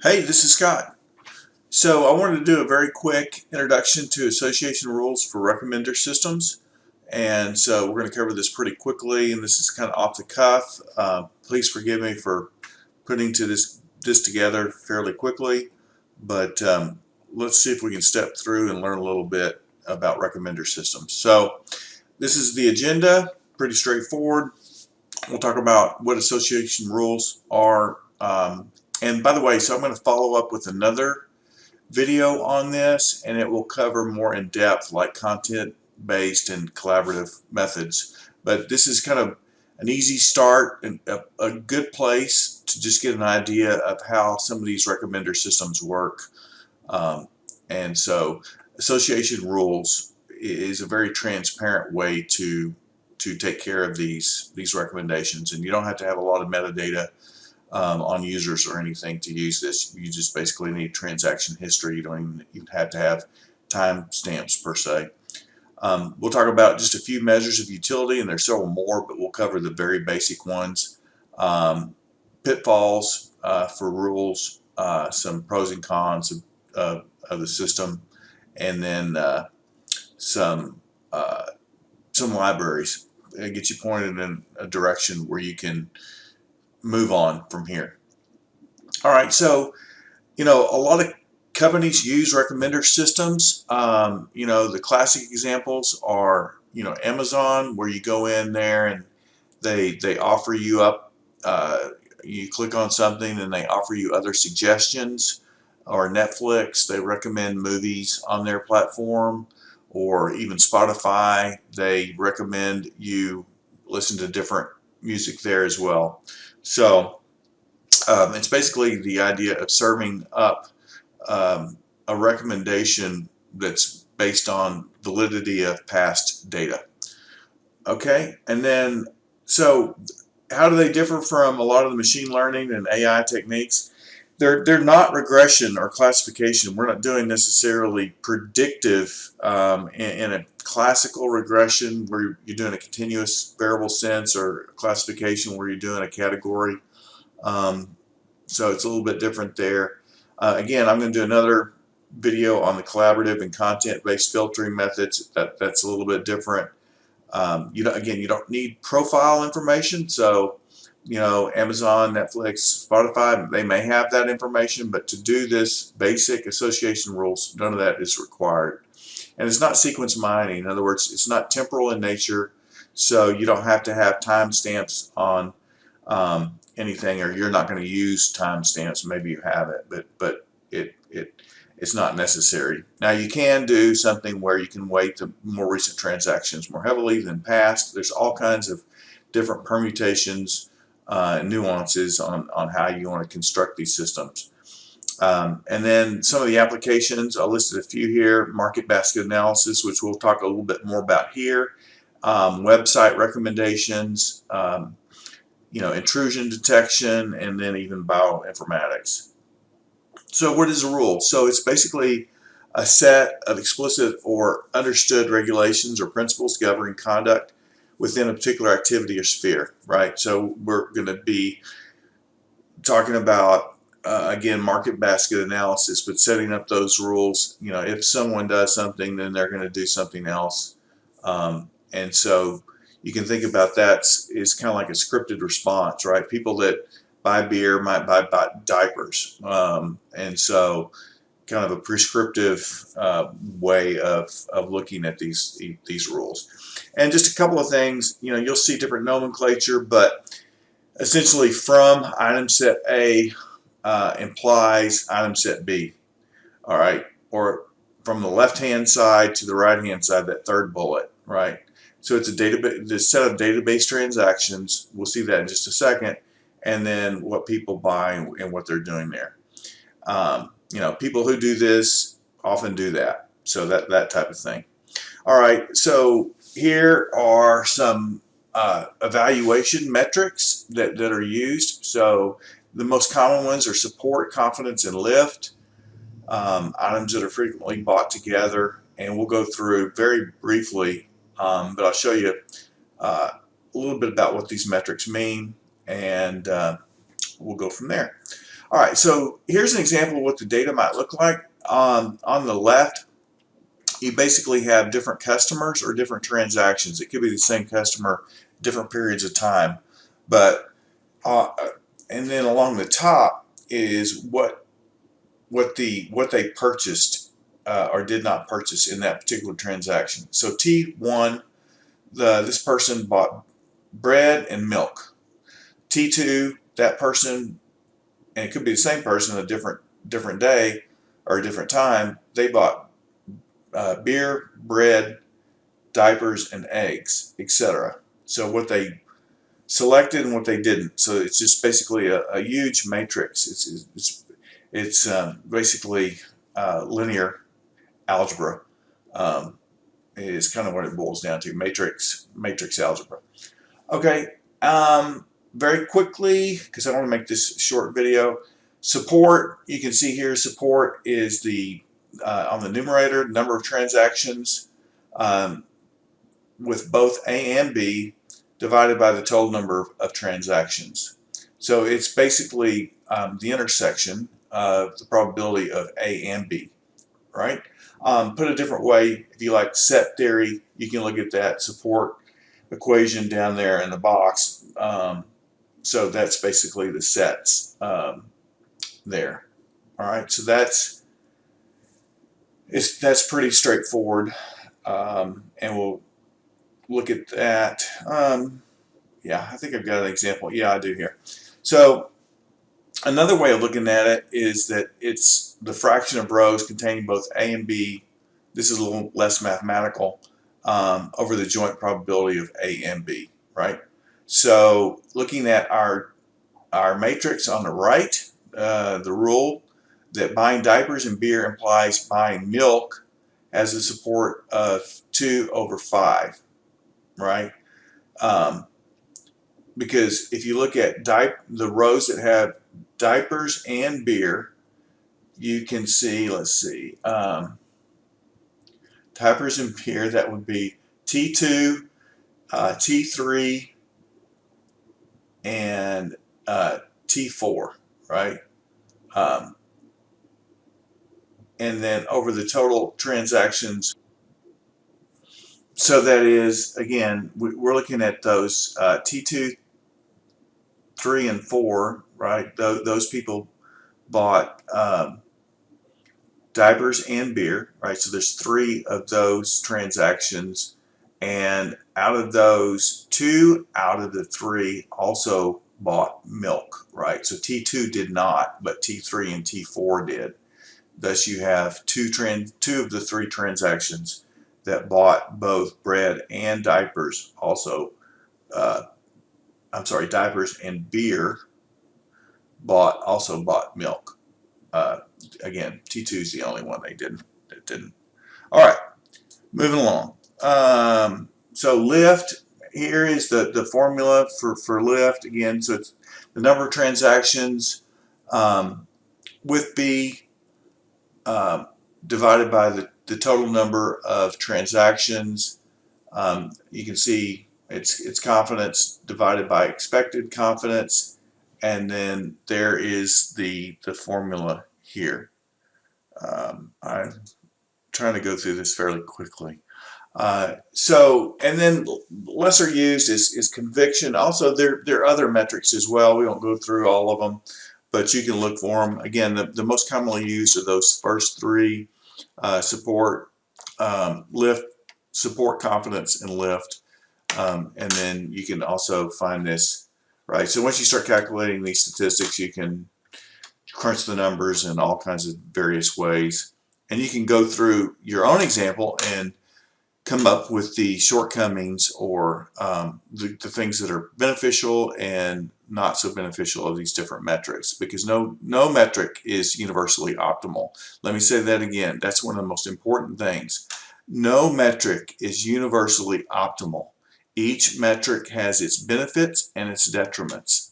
Hey, this is Scott. So I wanted to do a very quick introduction to association rules for recommender systems. And so we're going to cover this pretty quickly, and this is kind of off the cuff. Please forgive me for putting this together fairly quickly, but let's see if we can step through and learn a little bit about recommender systems. So this is the agenda, pretty straightforward. We'll talk about what association rules are. And by the way, so I'm going to follow up with another video on this, and it will cover more in depth, like content based and collaborative methods. But this is kind of an easy start and a good place to just get an idea of how some of these recommender systems work. And so association rules is a very transparent way to take care of these recommendations, and you don't have to have a lot of metadata on users or anything to use this. You just basically need transaction history. You don't even have to have timestamps per se. We'll talk about just a few measures of utility, and there's several more, but we'll cover the very basic ones. Pitfalls for rules, some pros and cons of the system, and then some libraries. Get you pointed in a direction where you can move on from here. All right, so a lot of companies use recommender systems. The classic examples are Amazon, where you go in there and they offer you up. You click on something and they offer you other suggestions. Or Netflix, they recommend movies on their platform. Or even Spotify, they recommend you listen to different music there as well. So it's basically the idea of serving up a recommendation that's based on validity of past data. Okay, and then so how do they differ from a lot of the machine learning and AI techniques? They're not regression or classification. We're not doing necessarily predictive in a classical regression where you're doing a continuous variable sense, or classification where you're doing a category. So it's a little bit different there. Again, I'm going to do another video on the collaborative and content-based filtering methods. That's a little bit different. You don't need profile information. So Amazon, Netflix, Spotify, they may have that information, but to do this basic association rules, none of that is required. And it's not sequence mining. In other words, it's not temporal in nature, so you don't have to have timestamps on anything, or you're not going to use timestamps. Maybe you have it, but it's not necessary. Now you can do something where you can weight the more recent transactions more heavily than past. There's all kinds of different permutations, nuances on how you want to construct these systems. And then some of the applications, I listed a few here. Market basket analysis, which we'll talk a little bit more about here. Website recommendations, intrusion detection, and then even bioinformatics. So what is a rule? So it's basically a set of explicit or understood regulations or principles governing conduct within a particular activity or sphere, right? So we're going to be talking about, again, market basket analysis, but setting up those rules. If someone does something, then they're going to do something else. And so you can think about that as kind of like a scripted response, right? People that buy beer might buy diapers. And so kind of a prescriptive way of looking at these rules. And just a couple of things, you'll see different nomenclature, but essentially from item set A implies item set B, all right? Or from the left-hand side to the right-hand side, that third bullet, right? So it's a database, this set of database transactions. We'll see that in just a second, and then what people buy and what they're doing there. People who do this often do that. So that type of thing. All right. So here are some evaluation metrics that are used. So the most common ones are support, confidence, and lift. Items that are frequently bought together, and we'll go through very briefly, but I'll show you a little bit about what these metrics mean, and we'll go from there. All right, so here's an example of what the data might look like. On the left, you basically have different customers or different transactions. It could be the same customer, different periods of time. But and then along the top is what they purchased or did not purchase in that particular transaction. So T1, this person bought bread and milk. T2, that person, and it could be the same person a different day or a different time, they bought beer, bread, diapers, and eggs, etc. So what they selected and what they didn't. So it's just basically a huge matrix. It's basically linear algebra. Is kind of what it boils down to, matrix algebra. Okay, very quickly, because I want to make this short video. Support, you can see here, support is the on the numerator, number of transactions with both A and B divided by the total number of transactions. So it's basically the intersection of the probability of A and B, right? Put a different way, if you like set theory, you can look at that support equation down there in the box. So that's basically the sets there. All right, so that's pretty straightforward, and we'll look at that. Yeah, I think I've got an example. Yeah, I do here. So another way of looking at it is that it's the fraction of rows containing both A and B. This is a little less mathematical, over the joint probability of A and B, right? So looking at our matrix on the right, the rule that buying diapers and beer implies buying milk has a support of 2/5, right? Because if you look at the rows that have diapers and beer, you can see, let's see, diapers and beer, that would be T2, T3, and T4, right? And then over the total transactions, so that is, again, we're looking at those T2, 3, and 4, right? Those people bought diapers and beer, right? So there's 3 of those transactions, and out of those, 2 out of the 3 also bought milk, right? So T2 did not, but T3 and T4 did. Thus you have 2 of the 3 transactions that bought both bread and diapers, also I'm sorry, diapers and beer also bought milk. Again, T2 is the only one that didn't. All right, moving along. So lift, here is the formula for lift. Again, so it's the number of transactions with B divided by the total number of transactions. You can see it's confidence divided by expected confidence, and then there is the formula here. I'm trying to go through this fairly quickly. So, and then lesser used is conviction. Also, there are other metrics as well. We won't go through all of them, but you can look for them. Again, the most commonly used are those first 3, support, lift, support, confidence, and lift. And then you can also find this, right? So once you start calculating these statistics, you can crunch the numbers in all kinds of various ways. And you can go through your own example and come up with the shortcomings or the things that are beneficial and not so beneficial of these different metrics, because no metric is universally optimal. Let me say that again. That's one of the most important things. No metric is universally optimal. Each metric has its benefits and its detriments.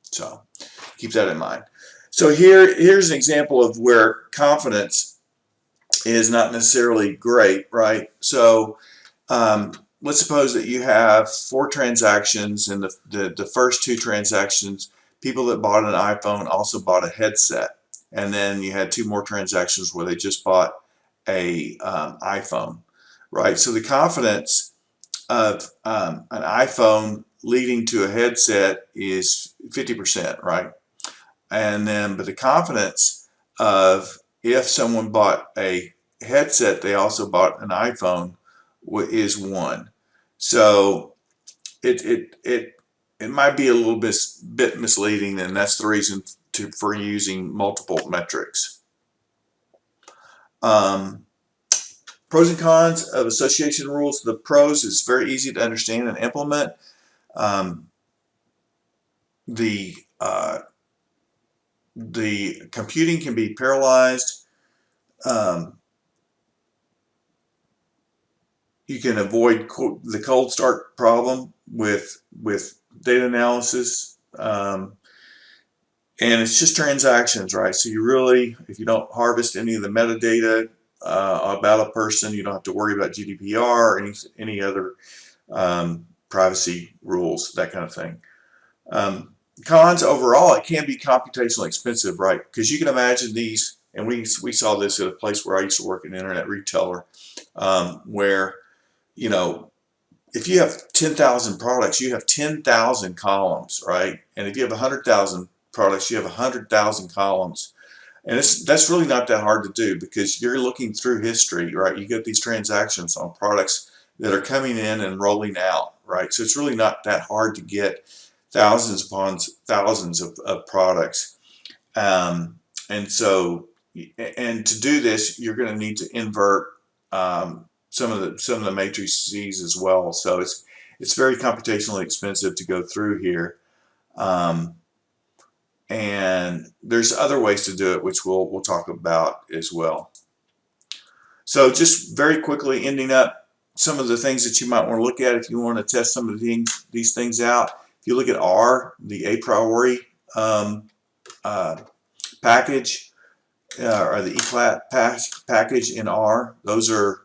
So keep that in mind. So here's an example of where confidence is not necessarily great, right? So let's suppose that you have 4 transactions, and the first 2 transactions people that bought an iPhone also bought a headset. And then you had 2 more transactions where they just bought a iPhone, right? So the confidence of an iPhone leading to a headset is 50%, right? And then, but the confidence of if someone bought a headset, they also bought an iPhone is 1. So it might be a little bit misleading, and that's the reason for using multiple metrics. Pros and cons of association rules. The pros is very easy to understand and implement. The computing can be parallelized. You can avoid the cold start problem with data analysis. And it's just transactions, right? So you really, if you don't harvest any of the metadata about a person, you don't have to worry about GDPR or any other privacy rules, that kind of thing. Cons overall, it can be computationally expensive, right? Because you can imagine these, and we saw this at a place where I used to work, an internet retailer, where, you know, if you have 10,000 products, you have 10,000 columns, right? And if you have 100,000 products, you have 100,000 columns. And that's really not that hard to do, because you're looking through history, right? You get these transactions on products that are coming in and rolling out, right? So it's really not that hard to get thousands upon thousands of products. And so, and to do this, you're going to need to invert some of the matrices as well. So it's very computationally expensive to go through here. And there's other ways to do it, which we'll talk about as well. So just very quickly ending up some of the things that you might want to look at if you want to test some of these things out. If you look at R, the a priori package, or the ECLAT package in R, those are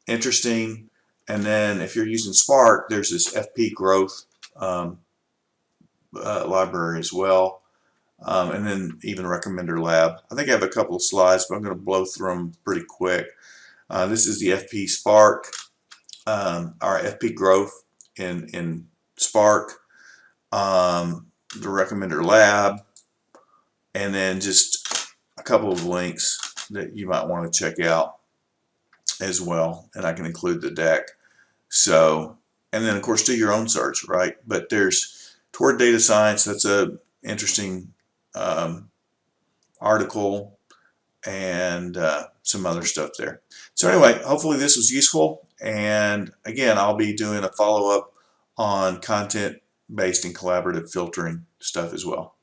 interesting. And then if you're using Spark, there's this FP growth library as well, and then even Recommender Lab. I think I have a couple of slides, but I'm going to blow through them pretty quick. This is the FP Spark, our FP growth in Spark, the Recommender Lab, and then just a couple of links that you might want to check out as well, and I can include the deck. So, and then of course do your own search, right? But there's Toward Data Science, that's a interesting article, and some other stuff there. So anyway, hopefully this was useful, and again, I'll be doing a follow-up on content-based and collaborative filtering stuff as well.